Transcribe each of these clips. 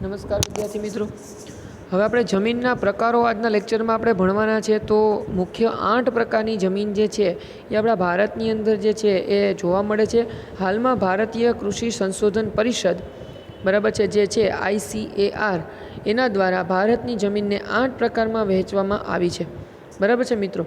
નમસ્કાર વિદ્યાર્થી મિત્રો, હવે આપણે જમીનના પ્રકારો આજના લેક્ચરમાં આપણે ભણવાના છે. તો મુખ્ય 8 પ્રકારની જમીન જે છે એ આપણા ભારતની અંદર જે છે એ જોવા મળે છે. હાલમાં ભારતીય કૃષિ સંશોધન પરિષદ બરાબર છે જે છે ICAR એના દ્વારા ભારતની જમીનને 8 પ્રકારમાં વહેંચવામાં આવી છે. બરાબર છે મિત્રો.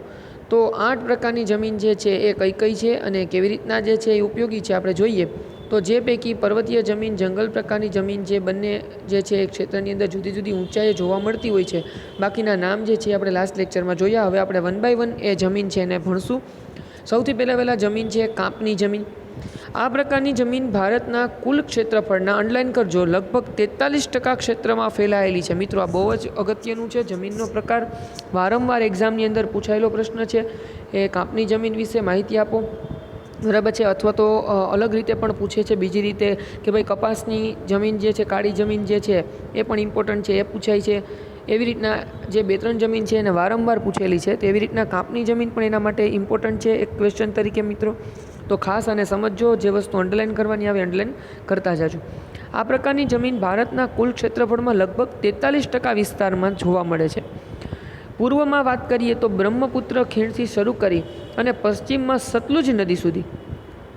તો 8 પ્રકારની જમીન જે છે એ કઈ કઈ છે અને કેવી રીતના જે છે એ ઉપયોગી છે આપણે જોઈએ. તો જે પૈકી પર્વતીય જમીન, જંગલ પ્રકારની જમીન જે બંને જે છે એ ક્ષેત્રની અંદર જુદી જુદી ઊંચાઈએ જોવા મળતી હોય છે. બાકીના નામ જે છે આપણે લાસ્ટ લેક્ચરમાં જોયા. હવે આપણે 1 બાય 1 એ જમીન છે એને ભણશું. સૌથી પહેલાં જમીન છે કાપની જમીન. આ પ્રકારની જમીન ભારતના કુલ ક્ષેત્રફળના, અંડરલાઇન કરજો, લગભગ 43% ક્ષેત્રમાં ફેલાયેલી છે. મિત્રો, આ બહુ જ અગત્યનું છે. જમીનનો પ્રકાર વારંવાર એક્ઝામની અંદર પૂછાયેલો પ્રશ્ન છે. એ કાપની જમીન વિશે માહિતી આપો. બરાબર છે. અથવા તો અલગ રીતે પણ પૂછે છે, બીજી રીતે કે ભાઈ કપાસની જમીન જે છે, કાળી જમીન જે છે એ પણ ઇમ્પોર્ટન્ટ છે, એ પૂછાય છે. એવી રીતના જે 2-3 જમીન છે એને વારંવાર પૂછેલી છે. તેવી રીતના કાપની જમીન પણ એના માટે ઇમ્પોર્ટન્ટ છે એક ક્વેશ્ચન તરીકે. મિત્રો, તો ખાસ આને સમજો. જે વસ્તુ અંડરલાઇન કરવાની આવે અંડરલાઇન કરતા જાજો. આ પ્રકારની જમીન ભારતના કુલ ક્ષેત્રફળમાં લગભગ 43% વિસ્તારમાં જોવા મળે છે. પૂર્વમાં વાત કરીએ તો બ્રહ્મપુત્ર ખીણથી શરૂ કરી અને પશ્ચિમમાં સતલુજ નદી સુધી.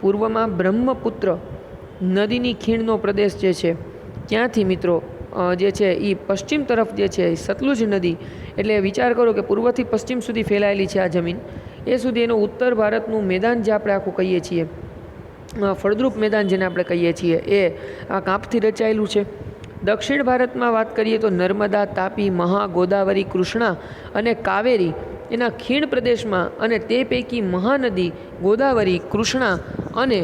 પૂર્વમાં બ્રહ્મપુત્ર નદીની ખીણનો પ્રદેશ જે છે ત્યાંથી મિત્રો જે છે એ પશ્ચિમ તરફ જે છે સતલુજ નદી, એટલે વિચાર કરો કે પૂર્વથી પશ્ચિમ સુધી ફેલાયેલી છે આ જમીન. એ સુધી એનું ઉત્તર ભારતનું મેદાન જે આપણે આખું કહીએ છીએ, ફળદ્રુપ મેદાન જેને આપણે કહીએ છીએ, એ આ કાંપથી રચાયેલું છે. દક્ષિણ ભારતમાં વાત કરીએ તો નર્મદા, તાપી, મહા, ગોદાવરી, કૃષ્ણા અને કાવેરી એના ખીણ પ્રદેશમાં, અને તે પૈકી મહાનદી, ગોદાવરી, કૃષ્ણા અને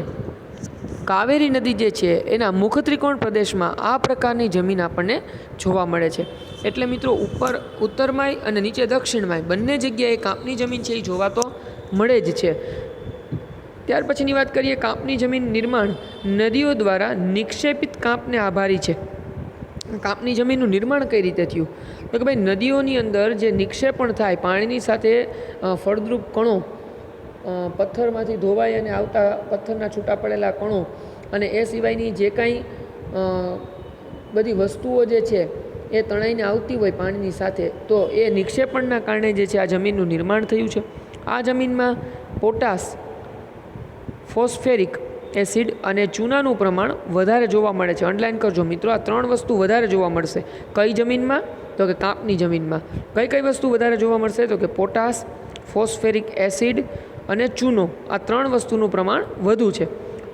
કાવેરી નદી જે છે એના મુખ ત્રિકોણ પ્રદેશમાં આ પ્રકારની જમીન આપણને જોવા મળે છે. એટલે મિત્રો, ઉપર ઉત્તરમાંય અને નીચે દક્ષિણમાંય બંને જગ્યાએ કાંપની જમીન છે એ જોવા તો મળે જ છે. ત્યાર પછીની વાત કરીએ કાંપની જમીન નિર્માણ. નદીઓ દ્વારા નિક્ષેપિત કાંપને આભારી છે. કાંપની જમીનનું નિર્માણ કઈ રીતે થયું? તો કે ભાઈ, નદીઓની અંદર જે નિક્ષેપણ થાય પાણીની સાથે, ફળદ્રુપ કણો, પથ્થરમાંથી ધોવાઈ અને આવતા પથ્થરના છૂટા પડેલા કણો, અને એ સિવાયની જે કાંઈ બધી વસ્તુઓ જે છે એ તણાઈને આવતી હોય પાણીની સાથે, તો એ નિક્ષેપણના કારણે જે છે આ જમીનનું નિર્માણ થયું છે. આ જમીનમાં પોટાશ, ફોસ્ફેરિક એસિડ અને ચૂનાનું પ્રમાણ વધારે જોવા મળે છે. અંડરલાઇન કરજો મિત્રો, આ 3 વસ્તુ વધારે જોવા મળશે. કઈ જમીનમાં? તો કે કાંપની જમીનમાં. કઈ વસ્તુ વધારે જોવા મળશે? તો કે પોટાશ, ફોસ્ફેરિક એસિડ અને ચૂનો. આ 3 વસ્તુનું પ્રમાણ વધુ છે.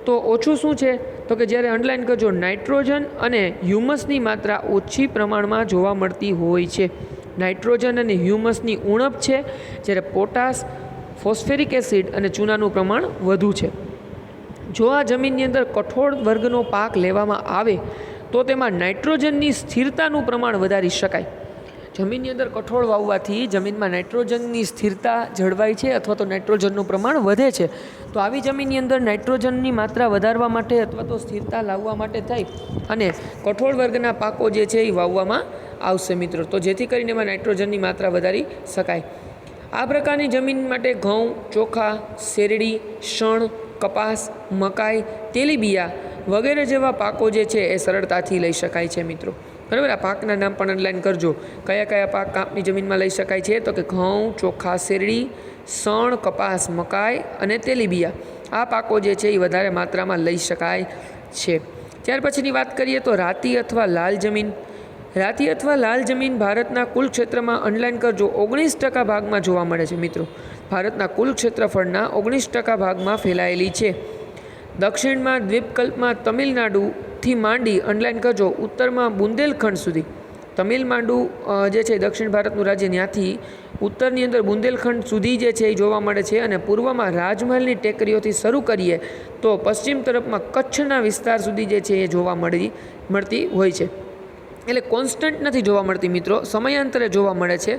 તો ઓછું શું છે? તો કે જ્યારે અંડરલાઇન કરજો, નાઇટ્રોજન અને હ્યુમસની માત્રા ઓછી પ્રમાણમાં જોવા મળતી હોય છે. નાઇટ્રોજન અને હ્યુમસની ઉણપ છે, જ્યારે પોટાશ, ફોસ્ફેરિક એસિડ અને ચૂનાનું પ્રમાણ વધુ છે. જો આ જમીનની અંદર કઠોળ વર્ગનો પાક લેવામાં આવે તો તેમાં નાઇટ્રોજનની સ્થિરતાનું પ્રમાણ વધારી શકાય. જમીનની અંદર કઠોળ વાવવાથી જમીનમાં નાઇટ્રોજનની સ્થિરતા જળવાય છે, અથવા તો નાઇટ્રોજનનું પ્રમાણ વધે છે. તો આવી જમીનની અંદર નાઇટ્રોજનની માત્રા વધારવા માટે અથવા તો સ્થિરતા લાવવા માટે થઈ અને કઠોળ વર્ગના પાકો જે છે એ વાવવામાં આવશે મિત્રો, તો જેથી કરીને એમાં નાઇટ્રોજનની માત્રા વધારી શકાય. આ પ્રકારની જમીન માટે ઘઉં, ચોખા, શેરડી, શણ, કપાસ, મકાઈ, તેલીબિયા વગેરે જેવા પાકો જે છે એ સરળતાથી લઈ શકાય છે મિત્રો. બરાબર, આ પાકના નામ પણ અંડરલાઇન કરજો. કયા પાક કાપની જમીનમાં લઈ શકાય છે? તો કે ઘઉં, ચોખા, શેરડી, શણ, કપાસ, મકાઈ અને તેલીબિયા. આ પાકો જે છે એ વધારે માત્રામાં લઈ શકાય છે. ત્યાર પછીની વાત કરીએ તો રાતી અથવા લાલ જમીન. રાતી અથવા લાલ જમીન ભારતના કુલ ક્ષેત્રમાં, અંડરલાઇન કરજો, 19% ભાગમાં જોવા મળે છે મિત્રો. ભારતના કુલ ક્ષેત્રફળના 19% ભાગમાં ફેલાયેલી છે. દક્ષિણમાં દ્વીપકલ્પમાં તમિલનાડુથી માંડી, અંડરલાઇન કરજો, ઉત્તરમાં બુંદેલખંડ સુધી. તમિલનાડુ જે છે દક્ષિણ ભારતનું રાજ્ય, ત્યાંથી ઉત્તરની અંદર બુંદેલખંડ સુધી જે છે એ જોવા મળે છે. અને પૂર્વમાં રાજમહેલની ટેકરીઓથી શરૂ કરીએ તો પશ્ચિમ તરફમાં કચ્છના વિસ્તાર સુધી જે છે એ જોવા મળતી હોય છે. એટલે કોન્સ્ટન્ટ નથી જોવા મળતી મિત્રો, સમયાંતરે જોવા મળે છે,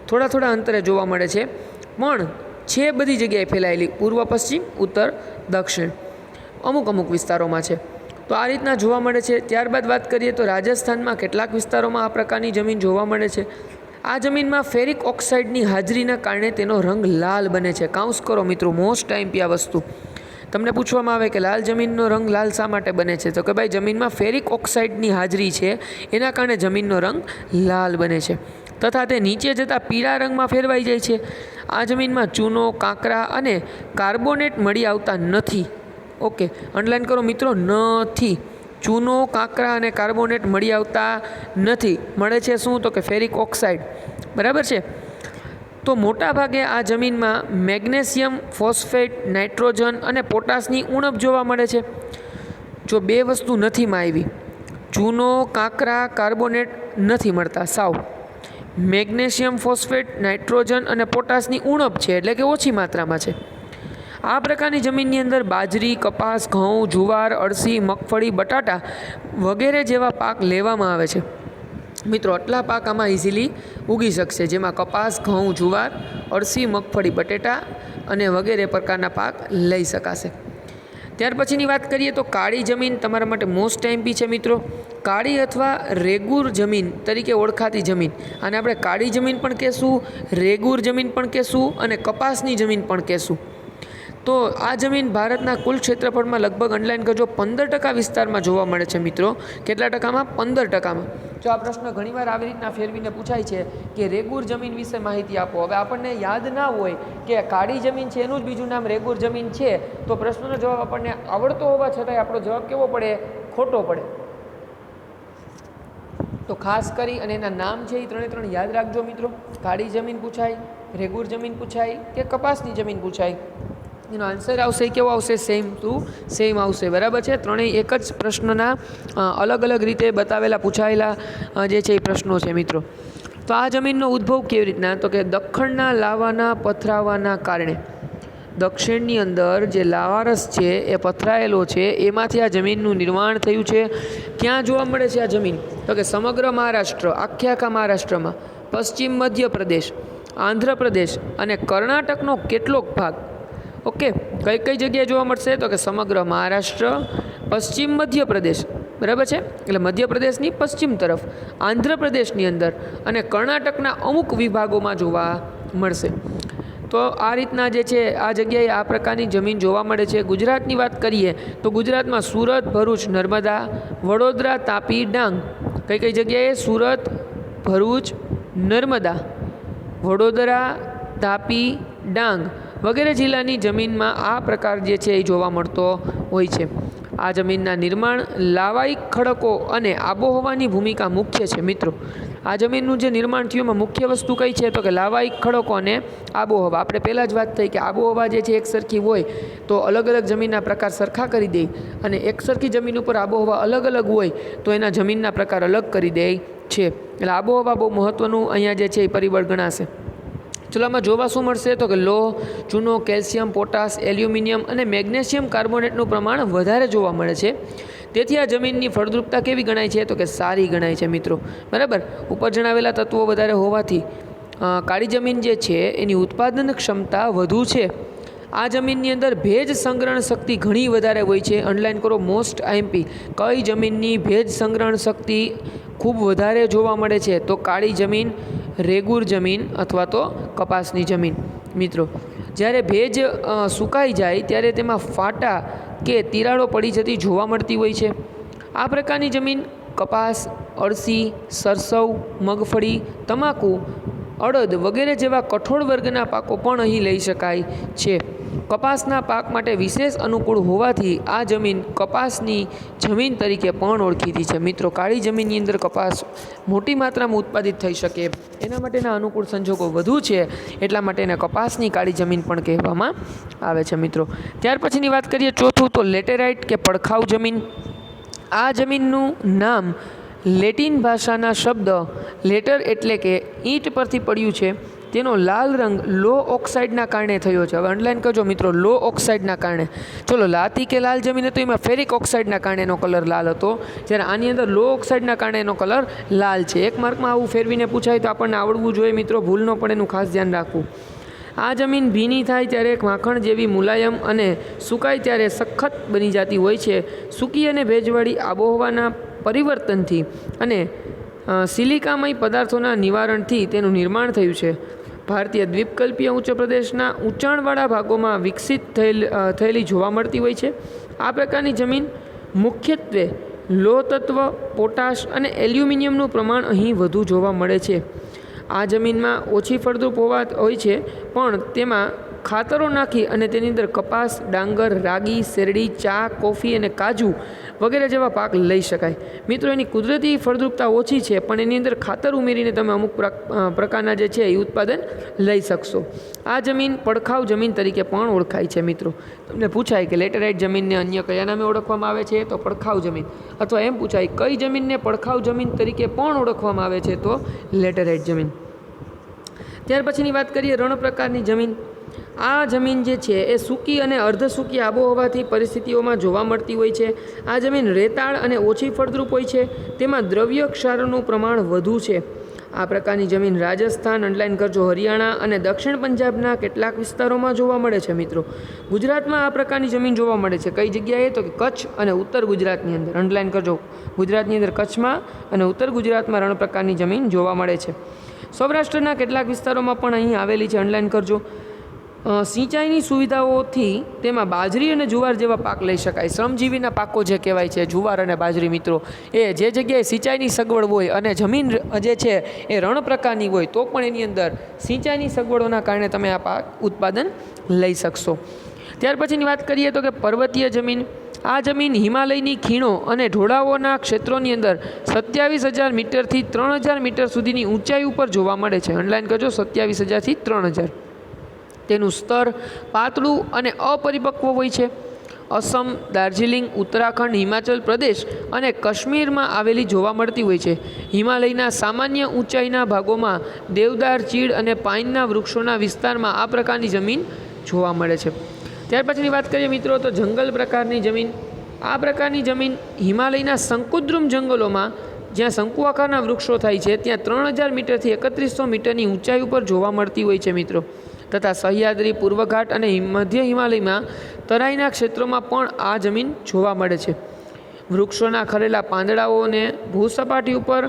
થોડા અંતરે જોવા મળે છે, પણ છે બધી જગ્યાએ ફેલાયેલી, પૂર્વ, પશ્ચિમ, ઉત્તર, દક્ષિણ, અમુક વિસ્તારોમાં છે. તો આ રીતના જોવા મળે છે. ત્યારબાદ વાત કરીએ તો રાજસ્થાનમાં કેટલાક વિસ્તારોમાં આ પ્રકારની જમીન જોવા મળે છે. આ જમીનમાં ફેરિક ઓક્સાઇડની હાજરીના કારણે તેનો રંગ લાલ બને છે. કાઉન્સ કરો મિત્રો, મોસ્ટ ટાઈમ આ વસ્તુ. તમને પૂછવામાં આવે કે લાલ જમીનનો રંગ લાલ શા માટે બને છે, તો કે ભાઈ જમીનમાં ફેરિક ઓક્સાઇડની હાજરી છે, એના કારણે જમીનનો રંગ લાલ બને છે તથા તે નીચે જતાં પીળા રંગમાં ફેરવાઈ જાય છે. આ જમીનમાં ચૂનો, કાંકરા અને કાર્બોનેટ મળી આવતા નથી. ઓકે, અંડરલાઇન કરો મિત્રો, નથી. ચૂનો, કાંકરા અને કાર્બોનેટ મળી આવતા નથી. મળે છે શું, તો કે ફેરિક ઓક્સાઇડ. બરાબર છે. તો મોટાભાગે આ જમીનમાં મેગ્નેશિયમ, ફોસ્ફેટ, નાઇટ્રોજન અને પોટાશની ઉણપ જોવા મળે છે. જો બે વસ્તુ નથીમાં આવી, ચૂનો, કાંકરા, કાર્બોનેટ નથી મળતા સાવ. મેગ્નેશિયમ, ફોસ્ફેટ, નાઇટ્રોજન અને પોટાશની ઉણપ છે, એટલે કે ઓછી માત્રામાં છે. આ પ્રકારની જમીનની અંદર બાજરી, કપાસ, ઘઉં, જુવાર, અળસી, મગફળી, બટાટા વગેરે જેવા પાક લેવામાં આવે છે. મિત્રો આટલા પાક આમાં ઇઝીલી ઉગી શકશે, જેમાં કપાસ, ઘઉં, જુવાર, અળસી, મગફળી, બટેટા અને વગેરે પ્રકારના પાક લઈ શકાશે. ત્યાર પછીની વાત કરીએ તો કાળી જમીન તમારા માટે મોસ્ટ એમપી છે મિત્રો. કાળી અથવા રેગુર જમીન તરીકે ઓળખાતી જમીન, અને આપણે કાળી જમીન પણ કહેશું, રેગુર જમીન પણ કહેશું અને કપાસની જમીન પણ કહેશું. તો આ જમીન ભારતના કુલ ક્ષેત્રફળમાં લગભગ અંડરલાઇન કરજો 15% વિસ્તારમાં જોવા મળે છે મિત્રો. કેટલા ટકામાં? 15%. જો આ પ્રશ્ન ઘણીવાર આવી રીતના ફેરવીને પૂછાય છે કે રેગુર જમીન વિશે માહિતી આપો. હવે આપણને યાદ ના હોય કે કાળી જમીન છે એનું જ બીજું નામ રેગુર જમીન છે, તો પ્રશ્નનો જવાબ આપણને આવડતો હોવા છતાંય આપણો જવાબ કેવો પડે? ખોટો પડે. તો ખાસ કરી અને એના નામ છે એ ત્રણે યાદ રાખજો મિત્રો. કાળી જમીન પૂછાય, રેગુર જમીન પૂછાય કે કપાસની જમીન પૂછાય, એનો આન્સર આવશે કેવો આવશે? સેમ ટુ સેમ આવશે. બરાબર છે. ત્રણેય એક જ પ્રશ્નના અલગ અલગ રીતે બતાવેલા પૂછાયેલા જે છે એ પ્રશ્નો છે મિત્રો. તો આ જમીનનો ઉદ્ભવ કેવી રીતના? તો કે દખ્ખણના લાવાના પથરાવાના કારણે, દક્ષિણની અંદર જે લાવારસ છે એ પથરાયેલો છે, એમાંથી આ જમીનનું નિર્માણ થયું છે. ક્યાં જોવા મળે છે આ જમીન? તો કે સમગ્ર મહારાષ્ટ્ર, આખા મહારાષ્ટ્રમાં, પશ્ચિમ મધ્યપ્રદેશ, આંધ્રપ્રદેશ અને કર્ણાટકનો કેટલોક ભાગ. ઓકે, કઈ જગ્યાએ જોવા મળશે? તો કે સમગ્ર મહારાષ્ટ્ર, પશ્ચિમ મધ્યપ્રદેશ, બરાબર છે, એટલે મધ્યપ્રદેશની પશ્ચિમ તરફ, આંધ્રપ્રદેશની અંદર અને કર્ણાટકના અમુક વિભાગોમાં જોવા મળશે. તો આ રીતના જે છે આ જગ્યાએ આ પ્રકારની જમીન જોવા મળે છે. ગુજરાતની વાત કરીએ તો ગુજરાતમાં સુરત, ભરૂચ, નર્મદા, વડોદરા, તાપી, ડાંગ. કઈ જગ્યાએ? સુરત, ભરૂચ, નર્મદા, વડોદરા, તાપી, ડાંગ વગેરે જિલ્લાની જમીનમાં આ પ્રકાર જે છે એ જોવા મળતો હોય છે. આ જમીનના નિર્માણ, લાવાઈ ખડકો અને આબોહવાની ભૂમિકા મુખ્ય છે મિત્રો. આ જમીનનું જે નિર્માણ થયું એમાં મુખ્ય વસ્તુ કઈ છે? તો કે લાવાઈ ખડકો અને આબોહવા. આપણે પહેલાં જ વાત થઈ કે આબોહવા જે છે એક સરખી હોય તો અલગ અલગ જમીનના પ્રકાર સરખા કરી દે, અને એક સરખી જમીન ઉપર આબોહવા અલગ અલગ હોય તો એના જમીનના પ્રકાર અલગ કરી દે છે. એટલે આબોહવા બહુ મહત્ત્વનું અહીંયા જે છે એ પરિબળ ગણાશે. ચલો આમાં જોવા શું મળશે? તો કે લોહ, ચૂનો, કેલ્શિયમ, પોટાશ, એલ્યુમિનિયમ અને મેગ્નેશિયમ કાર્બોનેટનું પ્રમાણ વધારે જોવા મળે છે. તેથી આ જમીનની ફળદ્રુપતા કેવી ગણાય છે? તો કે સારી ગણાય છે મિત્રો. બરાબર. ઉપર જણાવેલા તત્વો વધારે હોવાથી કાળી જમીન જે છે એની ઉત્પાદન ક્ષમતા વધુ છે. આ જમીનની અંદર ભેજ સંગ્રહણ શક્તિ ઘણી વધારે હોય છે. અંડરલાઇન કરો મોસ્ટ આઈએમપી. કઈ જમીનની ભેજ સંગ્રહણ શક્તિ ખૂબ વધારે જોવા મળે છે? તો કાળી જમીન, રેગુર જમીન અથવા તો કપાસની જમીન. મિત્રો જ્યારે ભેજ સુકાઈ જાય ત્યારે તેમાં ફાટા કે તિરાડો પડી જતી જોવા મળતી હોય છે. આ પ્રકારની જમીન કપાસ, અળસી, સરસવ, મગફળી, તમાકુ, અડદ વગેરે જેવા કઠોળ વર્ગના પાકો પણ અહીં લઈ શકાય છે. કપાસના પાક માટે વિશેષ અનુકૂળ હોવાથી આ જમીન કપાસની જમીન તરીકે પણ ઓળખીતી છે. મિત્રો કાળી જમીનની અંદર કપાસ મોટી માત્રામાં ઉત્પાદિત થઈ શકે એના માટેના અનુકૂળ સંજોગો વધુ છે, એટલા માટે એને કપાસની કાળી જમીન પણ કહેવામાં આવે છે મિત્રો. ત્યાર પછીની વાત કરીએ ચોથું, તો લેટેરાઇટ કે પડખાઉ જમીન. આ જમીનનું નામ લેટિન ભાષાના શબ્દ લેટર એટલે કે ઈંટ પરથી પડ્યું છે. તેનો લાલ રંગ લો ઓક્સાઇડના કારણે થયો છે. હવે અંડરલાઇન કરજો મિત્રો, લો ઓક્સાઇડના કારણે. ચલો લાતી કે લાલ જમીન હતી એમાં ફેરિક ઓક્સાઇડના કારણે એનો કલર લાલ હતો, જ્યારે આની અંદર લો ઓક્સાઇડના કારણે એનો કલર લાલ છે. એક માર્કમાં આવું ફેરવીને પૂછાય તો આપણને આવડવું જોઈએ મિત્રો, ભૂલ ન પડે એનું ખાસ ધ્યાન રાખવું. આ જમીન ભીની થાય ત્યારે માખણ જેવી મુલાયમ અને સુકાય ત્યારે સખત બની જતી હોય છે. સૂકી અને ભેજવાળી આબોહવાના પરિવર્તનથી અને સિલિકામય પદાર્થોના નિવારણથી તેનું નિર્માણ થયું છે. ભારતીય દ્વીપકલ્પીય ઉચ્ચ પ્રદેશના ઊંચાણવાળા ભાગોમાં વિકસિત થયેલી જોવા મળતી હોય છે. આ પ્રકારની જમીન મુખ્યત્વે લોહ તત્વ, પોટાશ અને એલ્યુમિનિયમનું પ્રમાણ અહીં વધુ જોવા મળે છે. આ જમીનમાં ઓછી ફળદ્રુપ હોય છે, પણ તેમાં ખાતરો નાખી અને તેની અંદર કપાસ, ડાંગર, રાગી, શેરડી, ચા, કોફી અને કાજુ વગેરે જેવા પાક લઈ શકાય. મિત્રો, એની કુદરતી ફળદ્રુપતા ઓછી છે, પણ એની અંદર ખાતર ઉમેરીને તમે અમુક પ્રકારના જે છે એ ઉત્પાદન લઈ શકશો. આ જમીન પડખાવ જમીન તરીકે પણ ઓળખાય છે. મિત્રો, તમને પૂછાય કે લેટેરાઇટ જમીનને અન્ય કયા નામે ઓળખવામાં આવે છે, તો પડખાવ જમીન. અથવા એમ પૂછાય કઈ જમીનને પડખાવ જમીન તરીકે પણ ઓળખવામાં આવે છે, તો લેટેરાઇટ જમીન. ત્યાર પછીની વાત કરીએ રણ પ્રકારની જમીન. આ જમીન જે છે એ સૂકી અને અર્ધ સૂકી આબોહવાથી પરિસ્થિતિઓમાં જોવા મળતી હોય છે. આ જમીન રેતાળ અને ઓછી ફળદ્રુપ હોય છે. તેમાં દ્રવ્ય ક્ષારનું પ્રમાણ વધુ છે. આ પ્રકારની જમીન રાજસ્થાન, અંડરલાઇન કરજો, હરિયાણા અને દક્ષિણ પંજાબના કેટલાક વિસ્તારોમાં જોવા મળે છે. મિત્રો, ગુજરાતમાં આ પ્રકારની જમીન જોવા મળે છે. કઈ જગ્યાએ? તો કે કચ્છ અને ઉત્તર ગુજરાતની અંદર. અંડરલાઇન કરજો, ગુજરાતની અંદર કચ્છમાં અને ઉત્તર ગુજરાતમાં રણ પ્રકારની જમીન જોવા મળે છે. સૌરાષ્ટ્રના કેટલાક વિસ્તારોમાં પણ અહીં આવેલી છે. અંડરલાઇન કરજો. સિંચાઈની સુવિધાઓથી તેમાં બાજરી અને જુવાર જેવા પાક લઈ શકાય. શ્રમજીવીના પાકો જે કહેવાય છે જુવાર અને બાજરી, મિત્રો, એ જે જગ્યાએ સિંચાઈની સગવડ હોય અને જમીન જે છે એ રણ પ્રકારની હોય તો પણ એની અંદર સિંચાઈની સગવડોના કારણે તમે આ પાક ઉત્પાદન લઈ શકશો. ત્યાર પછીની વાત કરીએ તો કે પર્વતીય જમીન. આ જમીન હિમાલયની ખીણો અને ઢોળાવોના ક્ષેત્રોની અંદર 27,000 મીટરથી 3,000 મીટર સુધીની ઊંચાઈ ઉપર જોવા મળે છે. અંડરલાઇન કરજો, 27,000થી 3,000. તેનું સ્તર પાતળું અને અપરિપક્વ હોય છે. અસમ, દાર્જિલિંગ, ઉત્તરાખંડ, હિમાચલ પ્રદેશ અને કાશ્મીરમાં આવેલી જોવા મળતી હોય છે. હિમાલયના સામાન્ય ઊંચાઈના ભાગોમાં દેવદાર, ચીડ અને પાઇનના વૃક્ષોના વિસ્તારમાં આ પ્રકારની જમીન જોવા મળે છે. ત્યાર પછીની વાત કરીએ મિત્રો તો જંગલ પ્રકારની જમીન. આ પ્રકારની જમીન હિમાલયના શંકુદ્રુમ જંગલોમાં, જ્યાં શંકુ આકારના વૃક્ષો થાય છે, ત્યાં 3,000 મીટરથી 3100 મીટરની ઊંચાઈ ઉપર જોવા મળતી હોય છે. મિત્રો, તથા સહ્યાદ્રી, પૂર્વઘાટ અને મધ્ય હિમાલયમાં તરાઈના ક્ષેત્રોમાં પણ આ જમીન જોવા મળે છે. વૃક્ષોના ખરેલા પાંદડાઓને ભૂસપાટી ઉપર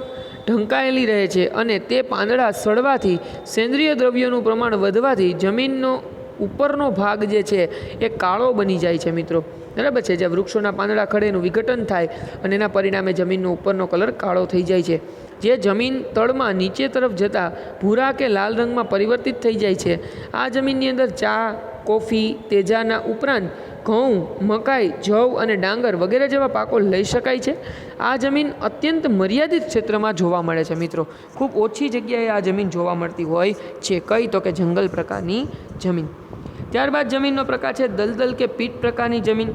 ઢંકાયેલી રહે છે અને તે પાંદડા સડવાથી સેન્દ્રિય દ્રવ્યોનું પ્રમાણ વધવાથી જમીનનો ઉપરનો ભાગ જે છે એ કાળો બની જાય છે. મિત્રો, બરાબર છે. જ્યાં વૃક્ષોના પાંદડા ખડે એનું વિઘટન થાય અને એના પરિણામે જમીનનો ઉપરનો કલર કાળો થઈ જાય છે. જે જમીન તળમાં નીચે તરફ જતાં ભૂરા કે લાલ રંગમાં પરિવર્તિત થઈ જાય છે. આ જમીનની અંદર ચા, કોફી, તેજાના ઉપરાંત ઘઉં, મકાઈ, જવ અને ડાંગર વગેરે જેવા પાકો લઈ શકાય છે. આ જમીન અત્યંત મર્યાદિત ક્ષેત્રમાં જોવા મળે છે. મિત્રો, ખૂબ ઓછી જગ્યાએ આ જમીન જોવા મળતી હોય છે. કઈ? તો કે જંગલ પ્રકારની જમીન. ત્યારબાદ જમીનનો પ્રકાર છે દલદલ કે પીટ પ્રકારની જમીન.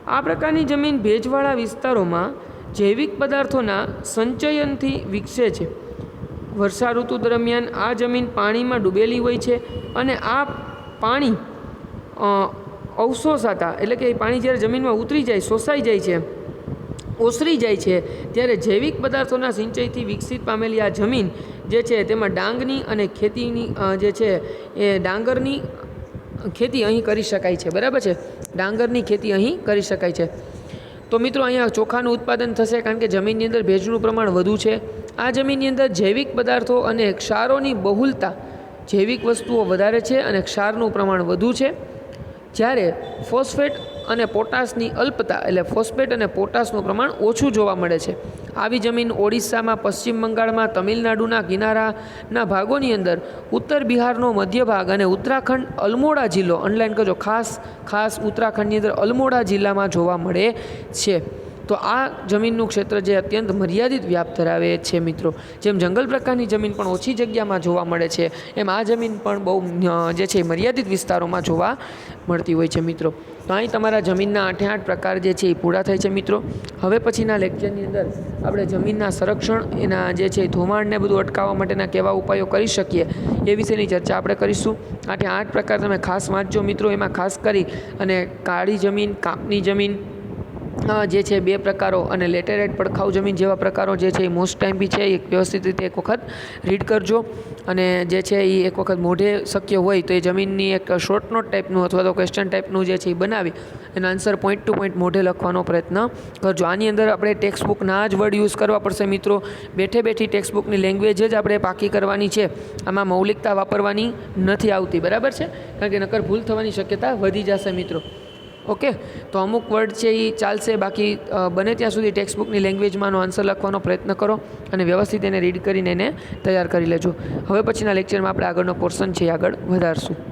આ પ્રકારની જમીન ભેજવાળા વિસ્તારોમાં જૈવિક પદાર્થોના સંચયનથી વિકસે છે. વર્ષા ઋતુ દરમિયાન આ જમીન પાણીમાં ડૂબેલી હોય છે અને આ પાણી અવશોષાતા, એટલે કે એ પાણી જ્યારે જમીનમાં ઉતરી જાય, શોષાઈ જાય છે, ઓસરી જાય છે, ત્યારે જૈવિક પદાર્થોના સિંચાઈથી વિકસિત પામેલી આ જમીન જે છે તેમાં ડાંગની અને ખેતીની જે છે એ ડાંગરની ખેતી અહીં કરી શકાય છે. બરાબર છે. ડાંગરની ખેતી અહીં કરી શકાય છે. તો મિત્રો, અહીંયા ચોખાનું ઉત્પાદન થશે કારણ કે જમીનની અંદર ભેજનું પ્રમાણ વધુ છે. આ જમીનની અંદર જૈવિક પદાર્થો અને ક્ષારોની બહુલતા, જૈવિક વસ્તુઓ વધારે છે અને ક્ષારનું પ્રમાણ વધુ છે. જ્યારે ફોસ્ફેટ અને પોટાશની અલ્પતા, એટલે ફોસ્ફેટ અને પોટાશનું પ્રમાણ ઓછું જોવા મળે છે. આવી જમીન ઓડિશામાં, પશ્ચિમ બંગાળમાં, તમિલનાડુના કિનારાના ભાગોની અંદર, ઉત્તર બિહારનો મધ્ય ભાગ અને ઉત્તરાખંડ, અલમોડા જિલ્લો, અંડરલાઇન કરજો, ખાસ ઉત્તરાખંડની અંદર અલમોડા જિલ્લામાં જોવા મળે છે. તો આ જમીનનું ક્ષેત્ર જે અત્યંત મર્યાદિત વ્યાપ ધરાવે છે. મિત્રો, જેમ જંગલ પ્રકારની જમીન પણ ઓછી જગ્યામાં જોવા મળે છે, એમ આ જમીન પણ બહુ જે છે મર્યાદિત વિસ્તારોમાં જોવા મળતી હોય છે. મિત્રો, તો અહીં તમારા જમીનના 8 પ્રકાર જે છે એ પૂરા થાય છે. મિત્રો, હવે પછીના લેક્ચરની અંદર આપણે જમીનના સંરક્ષણ, એના જે છે ધોવાણને બધું અટકાવવા માટેના કેવા ઉપાયો કરી શકીએ એ વિશેની ચર્ચા આપણે કરીશું. 8 પ્રકાર તમે ખાસ વાંચજો. મિત્રો, એમાં ખાસ કરી અને કાળી જમીન, કાપની જમીન, જે છે બે પ્રકારો અને લેટેરાઇટ પડખાઉ જમીન જેવા પ્રકારો જે છે એ મોસ્ટ ટાઈમ બી છે એ વ્યવસ્થિત રીતે એક વખત રીડ કરજો. અને જે છે એ એક વખત મોઢે શક્ય હોય તો એ જમીનની એક શોર્ટ નોટ ટાઈપનું અથવા તો ક્વેશ્ચન ટાઈપનું જે છે એ બનાવી એનો આન્સર પોઈન્ટ ટુ પોઈન્ટ મોઢે લખવાનો પ્રયત્ન કરજો. આની અંદર આપણે ટેક્સ્ટ બુકના જ વર્ડ યુઝ કરવા પડશે મિત્રો. બેઠે બેઠી ટેક્સ્ટ બુકની લેંગ્વેજ જ આપણે પાકી કરવાની છે. આમાં મૌલિકતા વાપરવાની નથી આવતી, બરાબર છે, કારણ કે નકર ભૂલ થવાની શક્યતા વધી જશે મિત્રો. ઓકે, તો અમુક વર્ડ છે એ ચાલશે, બાકી બને ત્યાં સુધી ટેક્સ્ટ બુકની લેંગ્વેજમાંનો આન્સર લખવાનો પ્રયત્ન કરો અને વ્યવસ્થિત એને રીડ કરીને એને તૈયાર કરી લેજો. હવે પછીના લેક્ચરમાં આપણે આગળનો પોર્શન છે એ આગળ વધારશું.